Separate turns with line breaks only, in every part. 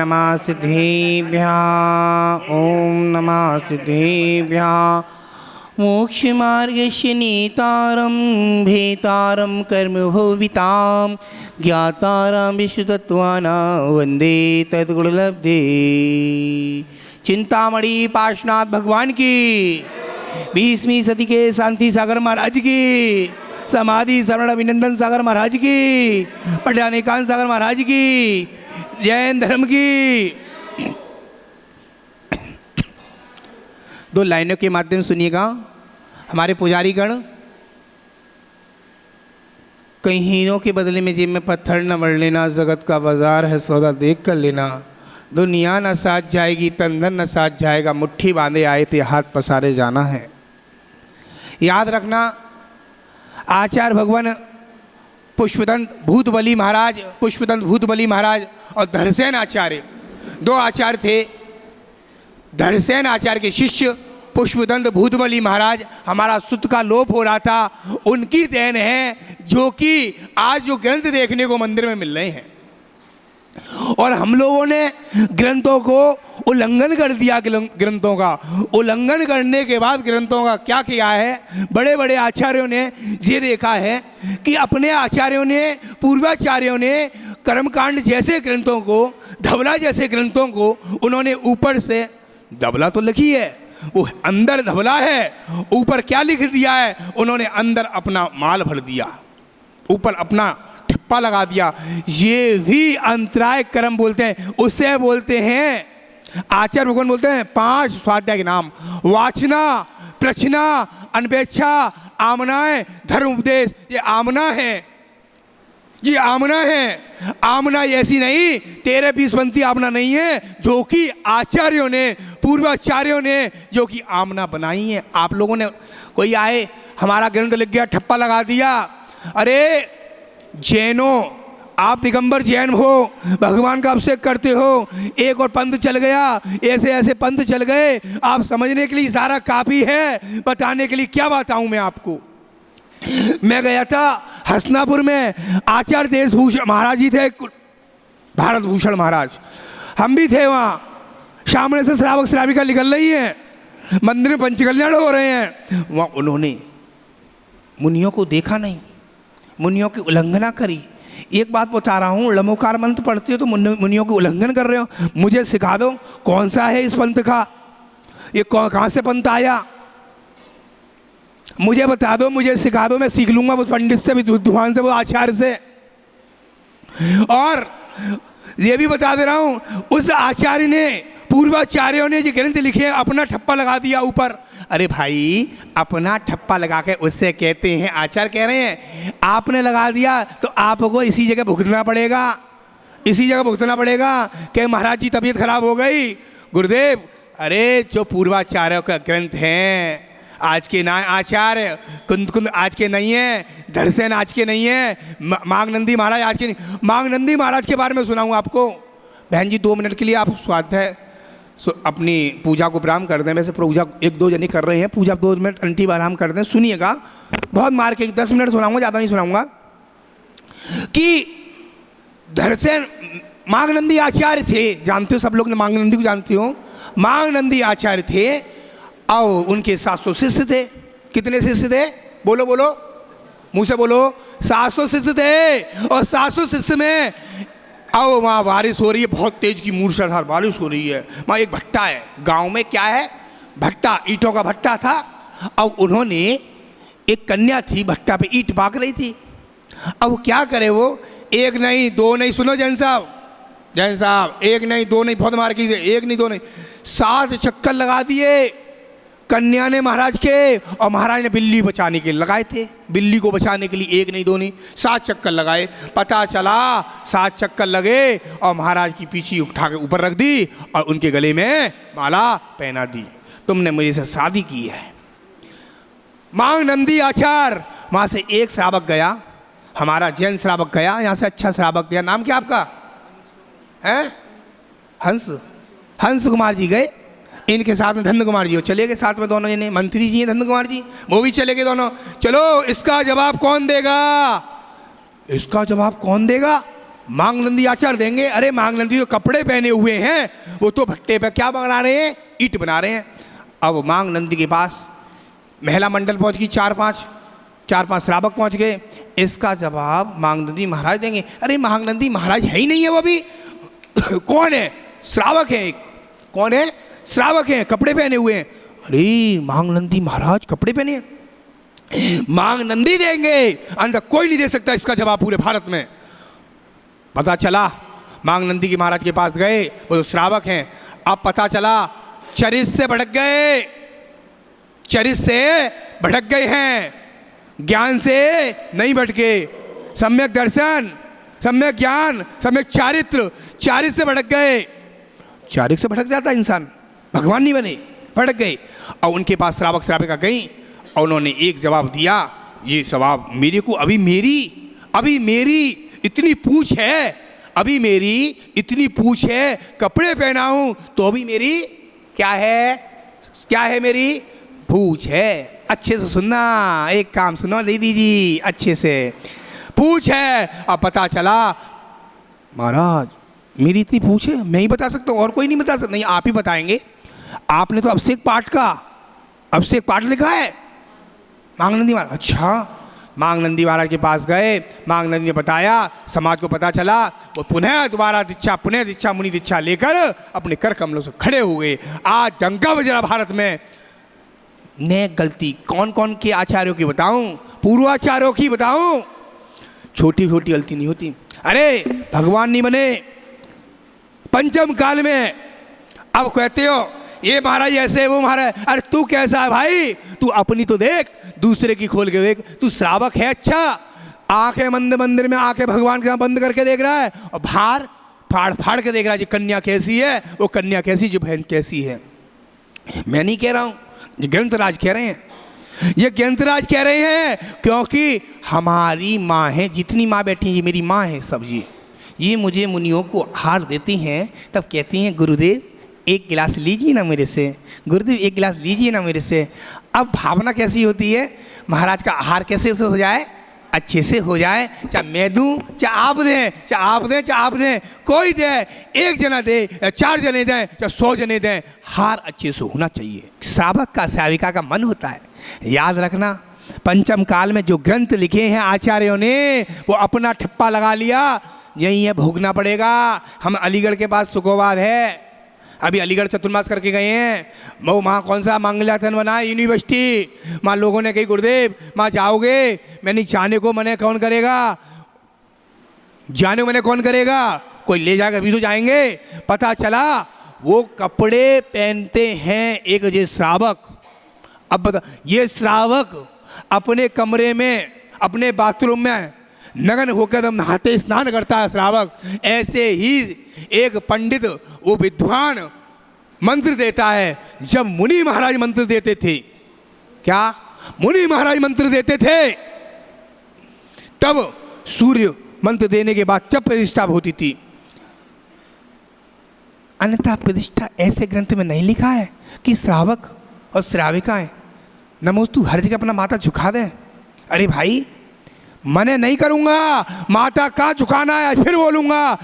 नमः सिद्धेभ्यः ओम नमः सिद्धेभ्यः। मोक्षमार्गस्य नेतारं भेतारं कर्मभोवितां ज्ञातारं विश्वतत्त्वानां वन्दे तद्गुरुलब्धे। चिंतामणि पार्श्वनाथ भगवान की, 20वीं सदी के शांति सागर महाराज की, समाधि शरण अभिनंदन सागर महाराज की, पटानेकांत सागर महाराज की, जैन धर्म की। दो लाइनों के माध्यम सुनिएगा। हमारे पुजारी गण, कहीं हीरों के बदले में जेब में पत्थर न मर लेना, जगत का बाजार है सौदा देख कर लेना। दुनिया न साथ जाएगी, तंदन न साथ जाएगा, मुट्ठी बांधे आए थे हाथ पसारे जाना है। याद रखना, आचार्य भगवान पुष्पदंत भूतबली महाराज और धरसेन आचार्य, दो आचार्य थे। धरसेन आचार्य के शिष्य पुष्पदंत भूतबली महाराज, हमारा सुत का लोप हो रहा था, उनकी देन है जो कि आज जो ग्रंथ देखने को मंदिर में मिल रहे हैं। और हम लोगों ने ग्रंथों को उल्लंघन कर दिया। ग्रंथों का उल्लंघन करने के बाद ग्रंथों का क्या किया है, बड़े बड़े आचार्यों ने ये देखा है कि अपने आचार्यों ने, पूर्वाचार्यों ने कर्मकांड जैसे ग्रंथों को, धवला जैसे ग्रंथों को उन्होंने ऊपर से, धवला तो लिखी है, वो अंदर धवला है, ऊपर क्या लिख दिया है, उन्होंने अंदर अपना माल भर दिया, ऊपर अपना ठप्पा लगा दिया। ये भी अंतराय कर्म बोलते हैं। उससे बोलते हैं, आचार्य भगवान बोलते हैं 5 स्वाध्याय के नाम: वाचना, प्रचना, अनपेक्षा, आमनाएं, धर्म उपदेश। ये आमना है, ये आमना है। आमना ऐसी नहीं 13-20 आमना नहीं है, जो कि आचार्यों ने, पूर्वाचार्यों ने जो कि आमना बनाई है। आप लोगों ने, कोई आए हमारा ग्रंथ लिख गया, ठप्पा लगा दिया। अरे जैनों, आप दिगंबर जैन हो, भगवान का अभिषेक करते हो, एक और पंथ चल गया, ऐसे ऐसे पंथ चल गए। आप समझने के लिए इशारा काफ़ी है, बताने के लिए क्या बताऊं मैं आपको। मैं गया था हसनापुर में, आचार्य देशभूषण महाराज जी थे, भारत भूषण महाराज, हम भी थे वहाँ। सामने से श्रावक श्राविका निकल रही हैं, मंदिर में पंचकल्याण हो रहे हैं। वहाँ उन्होंने मुनियों को देखा नहीं, मुनियों की उल्लंघना करी। एक बात बता रहा हूँ, लमोकार मंत्र पढ़ते हो तो मुनियों की उल्लंघन कर रहे हो। मुझे सिखा दो कौन सा है इस पंथ का, ये कहाँ से पंथ आया, मुझे बता दो, मुझे सिखा दो, मैं सीख लूंगा उस पंडित से, विद्वान से, वो आचार्य से। और ये भी बता दे रहा हूँ, उस आचार्य ने, पूर्वाचार्यों ने जो ग्रंथ लिखे अपना ठप्पा लगा दिया ऊपर। अरे भाई, अपना ठप्पा लगा के उससे कहते हैं, आचार्य कह रहे हैं आपने लगा दिया तो आपको इसी जगह भुगतना पड़ेगा, इसी जगह भुगतना पड़ेगा कि महाराज जी तबीयत खराब हो गई, गुरुदेव। अरे जो पूर्वाचार्यों का ग्रंथ हैं, आज के ना आचार्य कुंद आज के नहीं है, धरसेन आज के नहीं है, मांगनंदी महाराज आज के नहीं। मांगनंदी महाराज के बारे में सुनाऊँ आपको। बहन जी 2 मिनट के लिए आप स्वाध्याय अपनी पूजा को विराम कर दें। वैसे पूजा 1-2 जने कर रहे हैं, पूजा 2 मिनट अंटी आराम कर दें। सुनिएगा, बहुत मार के 10 मिनट सुनाऊंगा, ज़्यादा नहीं सुनाऊंगा। कि धरसेन मांगनंदी आचार्य थे, जानते हो सब लोग, मांगनंदी को जानते हो। मांगनंदी आचार्य थे और उनके 700 शिष्य थे। कितने शिष्य थे? बोलो बोलो, मुँह से बोलो। 700 शिष्य थे। और 700 शिष्य में अब वहाँ बारिश हो रही है, बहुत तेज की मूसलाधार बारिश हो रही है। वहाँ एक भट्टा है, गांव में क्या है, भट्टा, ईंटों का भट्टा था। अब उन्होंने, एक कन्या थी, भट्टा पे ईंट पाक रही थी। अब क्या करे वो, 1 नहीं 2 नहीं, सुनो जैन साहब, 1 नहीं 2 नहीं, बहुत मार कीजिए, 1 नहीं 2 नहीं, 7 चक्कर लगा दिए कन्या ने महाराज के। और महाराज ने बिल्ली बचाने के लिए लगाए थे, बिल्ली को बचाने के लिए 1 नहीं 2 नहीं 7 चक्कर लगाए। पता चला 7 चक्कर लगे और महाराज की पीछे उठा के ऊपर रख दी और उनके गले में माला पहना दी। तुमने मुझे से शादी की है। मांगनंदी आचार्य, वहाँ से एक श्रावक गया, हमारा जैन श्रावक गया, यहाँ से अच्छा श्रावक गया। नाम क्या आपका है? हंस कुमार जी गए, इनके साथ में धन्य कुमार जी हो, चले गए साथ में दोनों जने। मंत्री जी हैं धन्य कुमार जी, वो भी चले गए दोनों। चलो इसका जवाब कौन देगा, इसका जवाब कौन देगा? मांग नंदी आचार देंगे। अरे मांग नंदी तो कपड़े पहने हुए हैं, वो तो भट्टे पे क्या बना रहे हैं, ईंट बना रहे हैं। अब मांग नंदी के पास महिला मंडल पहुंच गई, चार पांच श्रावक पहुंच गए। इसका जवाब मांग नंदी महाराज देंगे। अरे मांग नंदी महाराज है ही नहीं है वो अभी कौन है, श्रावक है एक। कौन है, श्रावक है, कपड़े पहने हुए हैं। अरे मांग नंदी महाराज कपड़े पहने हैं, मांग नंदी देंगे, अंदर कोई नहीं दे सकता इसका जवाब पूरे भारत में। पता चला मांग नंदी के महाराज के पास गए, वो तो श्रावक हैं। अब पता चला चरित से भटक गए, चरित से भटक गए हैं, ज्ञान से नहीं भटके। सम्यक दर्शन, सम्यक ज्ञान, सम्यक चारित्र, चारित्र से भटक गए। चारित्र से भटक जाता इंसान, भगवान नहीं बने, भटक गए। और उनके पास श्रावक श्राविका गई और उन्होंने एक जवाब दिया। ये जवाब मेरे को अभी मेरी इतनी पूछ है, अभी मेरी इतनी पूछ है, कपड़े पहना हूं तो अभी मेरी क्या है मेरी पूछ है। अच्छे से सुनना, एक काम सुनो दीदी जी अच्छे से, पूछ है। अब पता चला महाराज मेरी इतनी पूछ है, मैं ही बता सकता हूँ और कोई नहीं बता सकता। नहीं आप ही बताएंगे, आपने तो अभिषेक पाठ लिखा है। मांग नंदी महाराज, अच्छा। मांग नंदी महाराज के पास गए, मांग नंदी ने बताया, समाज को पता चला। वो पुनः दीक्षा मुनि दीक्षा लेकर अपने कर कमलों से खड़े हो गए। आज डंका बज रहा भारत में। ने गलती कौन कौन के आचार्यों की बताऊं, पूर्वाचार्यों की बताऊं, छोटी छोटी गलती नहीं होती। अरे भगवान नहीं बने पंचम काल में, अब कहते हो ये महाराज ऐसे वो महाराज। अरे तू कैसा है भाई, तू अपनी तो देख, दूसरे की खोल के देख। तू श्रावक है, अच्छा, आंखें मंदिर में आके भगवान के साथ बंद करके देख रहा है और बाहर फाड़ के देख रहा है जी कन्या कैसी है, वो कन्या कैसी, जो बहन कैसी है। मैं नहीं कह रहा हूं, ये ग्रंथराज कह रहे हैं, ये ग्रंथराज कह रहे हैं, क्योंकि हमारी माँ है, जितनी माँ बैठी है ये मेरी माँ है सब। ये मुझे मुनियों को आहार देती हैं, तब कहती हैं गुरुदेव एक गिलास लीजिए ना मेरे से, गुरुदेव एक गिलास लीजिए ना मेरे से। अब भावना कैसी होती है, महाराज का आहार कैसे हो जाए, अच्छे से हो जाए, चाहे मैं दूं चाहे आप दें, चाहे आप दें, कोई दे, एक जना दे या 4 जने दें चाहे 100 जने दें, हार अच्छे से होना चाहिए। श्रावक का श्राविका का मन होता है। याद रखना पंचम काल में जो ग्रंथ लिखे हैं आचार्यों ने, वो अपना ठप्पा लगा लिया, यही है भोगना पड़ेगा। हम अलीगढ़ के पास सुखोबाद है, अभी अलीगढ़ चतुर्मास करके गए हैं, वो वहाँ कौन सा मंगलाथन बना है यूनिवर्सिटी, वहाँ लोगों ने कही गुरुदेव वहाँ जाओगे, मैंने जाने को मने कौन करेगा, जाने को मने कौन करेगा, कोई ले जाएगा, अभी तो जाएंगे। पता चला वो कपड़े पहनते हैं एक जे श्रावक। अब बता, ये श्रावक अपने कमरे में अपने बाथरूम में नग्न होकर नहाते स्नान करता है श्रावक। ऐसे ही एक पंडित वो विद्वान मंत्र देता है। जब मुनि महाराज मंत्र देते थे, क्या मुनि महाराज मंत्र देते थे, तब सूर्य मंत्र देने के बाद जब प्रतिष्ठा होती थी। अन्यथा प्रतिष्ठा ऐसे ग्रंथ में नहीं लिखा है कि श्रावक और श्राविकाएं नमोस्तु हर जगह अपना माथा झुका दें। अरे भाई मने नहीं करूंगा, माथा कहाँ झुकाना है फिर बोलूंगा।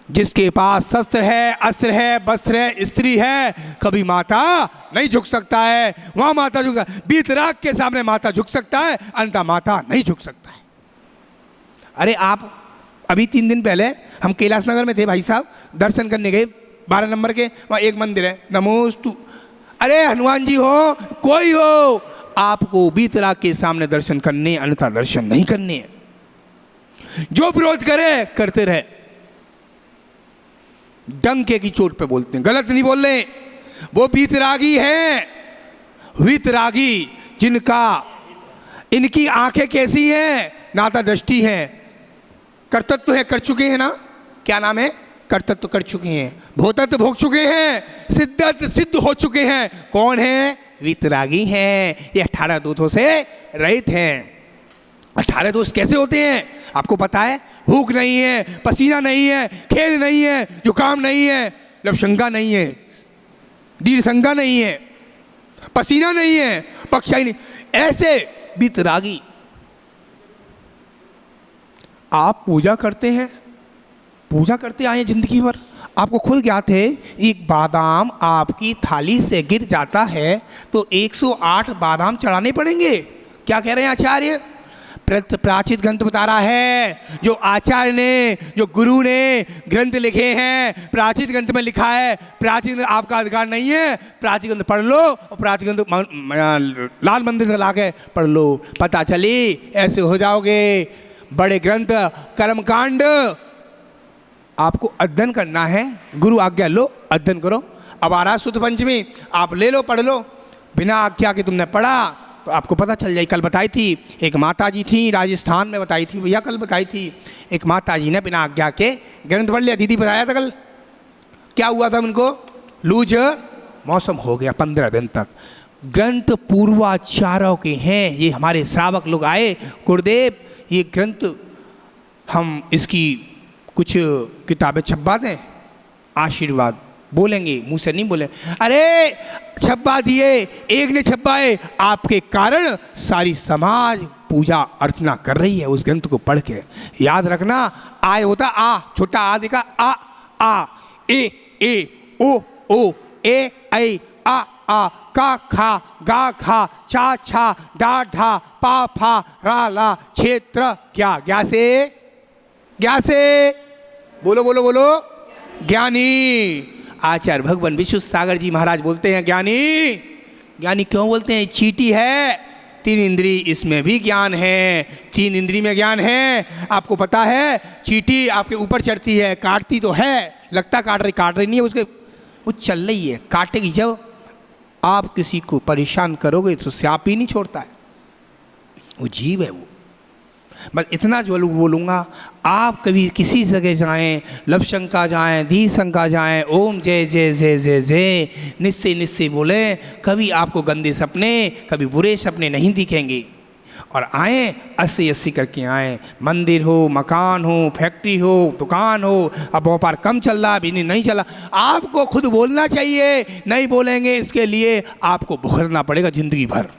जिसके पास शस्त्र है, अस्त्र है, वस्त्र है, स्त्री है, कभी माथा नहीं झुक सकता है। वहां माथा झुका, वीतराग के सामने माथा झुक सकता है, अन्यथा माथा नहीं झुक सकता है। अरे आप अभी 3 दिन पहले हम कैलाश नगर में थे भाई साहब, दर्शन करने गए 12 नंबर के, वहाँ एक मंदिर है नमोस्तु। अरे हनुमान जी हो कोई हो, आपको वीतराग के सामने दर्शन करने, अन्यथा दर्शन नहीं करने हैं। जो विरोध करे करते रहे, डंके की चोट पे बोलते हैं, गलत नहीं बोल रहे। वो वीतरागी हैं, वीतरागी जिनका इनकी आंखें कैसी हैं, नाता दृष्टि है, कर्तव्य है, कर चुके हैं ना, क्या नाम है, कर्तव्य कर चुके हैं, भोतत्व भोग चुके हैं, सिद्धत्व सिद्ध हो चुके हैं। कौन है, वीतरागी हैं। ये 18 दोषों से रहित हैं। 18 दोष कैसे होते हैं आपको पता है, भूख नहीं है, पसीना नहीं है, खेद नहीं है, जुकाम नहीं है, लवशंका नहीं है, दीर्घशंका नहीं है, पसीना नहीं है, पक्षाई नहीं, ऐसे वीतरागी। आप पूजा करते हैं पूजा करते आए जिंदगी भर, आपको खुद ज्ञात है एक बादाम आपकी थाली से गिर जाता है तो 108 बादाम चढ़ाने पड़ेंगे। क्या कह रहे हैं आचार्य? प्राचीन ग्रंथ बता रहा है, जो आचार्य ने, जो गुरु ने ग्रंथ लिखे हैं, प्राचीन ग्रंथ में लिखा है। प्राचीन आपका अधिकार नहीं है, प्राचीन ग्रंथ पढ़ लो और प्राचीन ग्रंथ लाल मंदिर से ला के पढ़ लो, पता चली ऐसे हो जाओगे। बड़े ग्रंथ कर्मकांड आपको अध्ययन करना है, गुरु आज्ञा लो, अध्ययन करो। अब आ रहा सुद पंचमी, आप ले लो, पढ़ लो। बिना आज्ञा के तुमने पढ़ा तो आपको पता चल जाए। कल बताई थी एक माता जी थी राजस्थान में, बताई थी भैया, कल बताई थी एक माता जी ने बिना आज्ञा के ग्रंथ पढ़ लिया। दीदी बताया था कल, क्या हुआ था उनको? लूज मौसम हो गया 15 दिन तक। ग्रंथ पूर्वाचार्यों के हैं, ये हमारे श्रावक लोग आए, गुरुदेव ये ग्रंथ हम इसकी कुछ किताबें छपवा दें, आशीर्वाद बोलेंगे, मुंह से नहीं बोले। अरे छपवा दिए, एक ने छपवाए, आपके कारण सारी समाज पूजा अर्चना कर रही है उस ग्रंथ को पढ़ के। याद रखना, आय होता आ, छोटा आ देखा, आ ए ओ ए ऐ आ का खा गा खा चा छा डा ढा पा फा रा ला क्षेत्र क्या से बोलो बोलो बोलो, ज्ञानी। आचार्य भगवान विश्व सागर जी महाराज बोलते हैं ज्ञानी क्यों बोलते हैं? चींटी है, 3 इंद्री इसमें भी ज्ञान है, 3 इंद्री में ज्ञान है। आपको पता है चींटी आपके ऊपर चढ़ती है, काटती तो है, लगता काट रही नहीं है, उसके वो चल रही है, काटेगी। जब आप किसी को परेशान करोगे तो सांप ही नहीं छोड़ता है, वो जीव है वो। बस इतना जो बोलूँगा, आप कभी किसी जगह जाएं, लवशंका जाएं, धी शंका जाएं, ओम जय जय जय जय जय निश्चय बोले, कभी आपको गंदे सपने, कभी बुरे सपने नहीं दिखेंगे। और आए 80 करके आए, मंदिर हो, मकान हो, फैक्ट्री हो, दुकान हो। अब व्यापार कम चल रहा, बिजनेस नहीं चला, आपको खुद बोलना चाहिए। नहीं बोलेंगे इसके लिए आपको भुगतना पड़ेगा जिंदगी भर।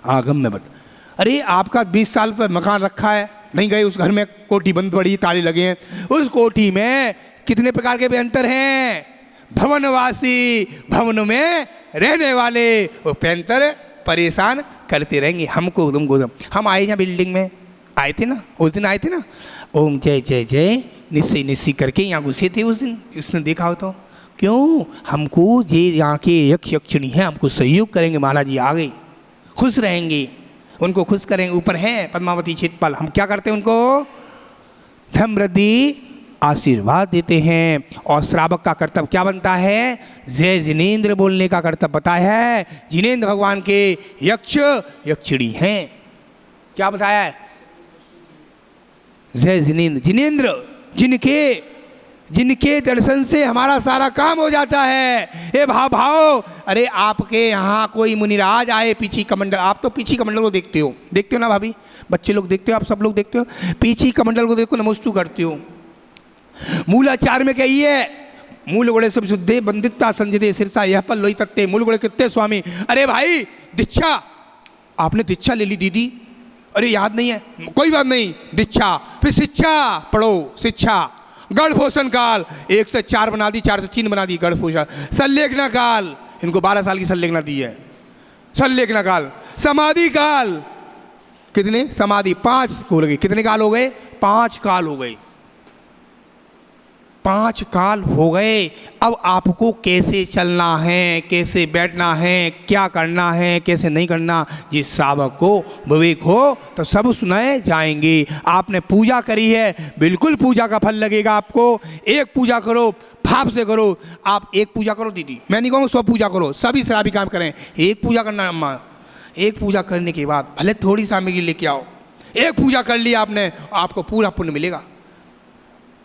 आगम में बता, अरे आपका 20 साल पर मकान रखा है, नहीं गए उस घर में, कोठी बंद पड़ी, ताले लगे हैं, उस कोठी में कितने प्रकार के पेंटर हैं? भवनवासी, भवन में रहने वाले, वो पेंटर परेशान करते रहेंगे हमको, तुमको। हम आए यहाँ बिल्डिंग में, आए थे ना उस दिन, आए थे ना, ओम जय जय जय निश्चय करके यहाँ घुसे थे उस दिन। उसने देखा हो तो क्यों, हमको ये यहाँ के यक्ष यक्षिणी हैं, हमको सहयोग करेंगे, महाराज जी आ गए, खुश रहेंगे, उनको खुश करेंगे। ऊपर हैं पद्मावती क्षेत्रपाल, हम क्या करते हैं? उनको धन वृद्धि आशीर्वाद देते हैं। और श्रावक का कर्तव्य क्या बनता है? जय जिनेंद्र बोलने का कर्तव्य बताया है। जिनेंद्र भगवान के यक्ष यक्षिणी हैं। क्या बताया है? जय जिनेंद्र, जिनेंद्र जिनके दर्शन से हमारा सारा काम हो जाता है। ए भाव, अरे आपके यहाँ कोई मुनिराज आए, पीछी कमंडल, आप तो पीछी कमंडल को देखते हो ना भाभी, बच्चे लोग देखते हो, आप सब लोग देखते हो, पीछी कमंडल को देखो, नमस्तु करते हो। मूलाचार में कहिए, मूल गोड़े सब शुद्धे बंदिता संजय सिरसा यह पर लोई तत्ते मूल गोड़े कितने स्वामी। अरे भाई दीक्षा, आपने दीक्षा ले ली दीदी, अरे याद नहीं है, कोई बात नहीं, दीक्षा फिर शिक्षा पढ़ो, शिक्षा गढ़पोषण काल 1 से 4 बना दी, 4 से 3 बना दी गढ़पोषण। संलेखना काल, इनको 12 साल की संलेखना दी है। संलेखना काल, समाधि काल, कितने समाधि 5 हो गए, कितने काल हो गए? 5 काल हो गए, 5 काल हो गए। अब आपको कैसे चलना है, कैसे बैठना है, क्या करना है, कैसे नहीं करना, जिस श्रावक को विवेक हो तो सब सुनाए जाएंगे। आपने पूजा करी है, बिल्कुल पूजा का फल लगेगा आपको। एक पूजा करो, भाव से करो। आप एक पूजा करो दीदी, मैं नहीं कहूँगा 100 पूजा करो, सभी श्रावी काम करें। एक पूजा करना अम्मा, एक पूजा करने के बाद भले थोड़ी सामग्री लेके आओ, एक पूजा कर ली आपने, आपको पूरा पुण्य मिलेगा।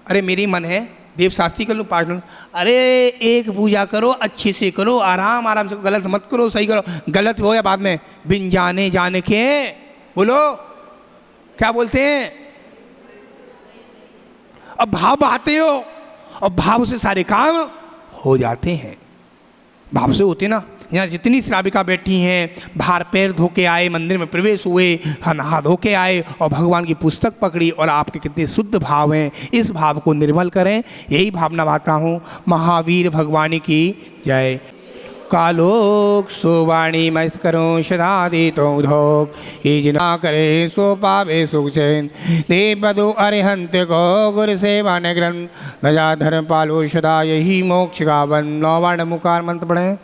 अरे मेरी मन है देव शास्त्री कर लो, पाठ लो, अरे एक पूजा करो, अच्छे से करो, आराम से, गलत मत करो, सही करो। गलत हो या बाद में बिन जाने के बोलो, क्या बोलते हैं? अब भाव बहाते हो और भाव से सारे काम हो जाते हैं, भाव से होते ना। यहाँ जितनी श्राविका बैठी हैं, बाहर पैर धो के आए, मंदिर में प्रवेश हुए, नहा धो के आए और भगवान की पुस्तक पकड़ी, और आपके कितने शुद्ध भाव हैं, इस भाव को निर्मल करें। यही भावना बाता हूँ। महावीर भगवान की जय। कालोक सुवाणी मस्त करो सदादि तो धोक, ईज ना करे सो पावे सुख चैन, देव बधु अरिहंत को गुर सेवा न ग्रंथ, नजा धर्म पालो सदा यही मोक्ष गावन। 9 बार नमोकार मंत्र पढ़ें।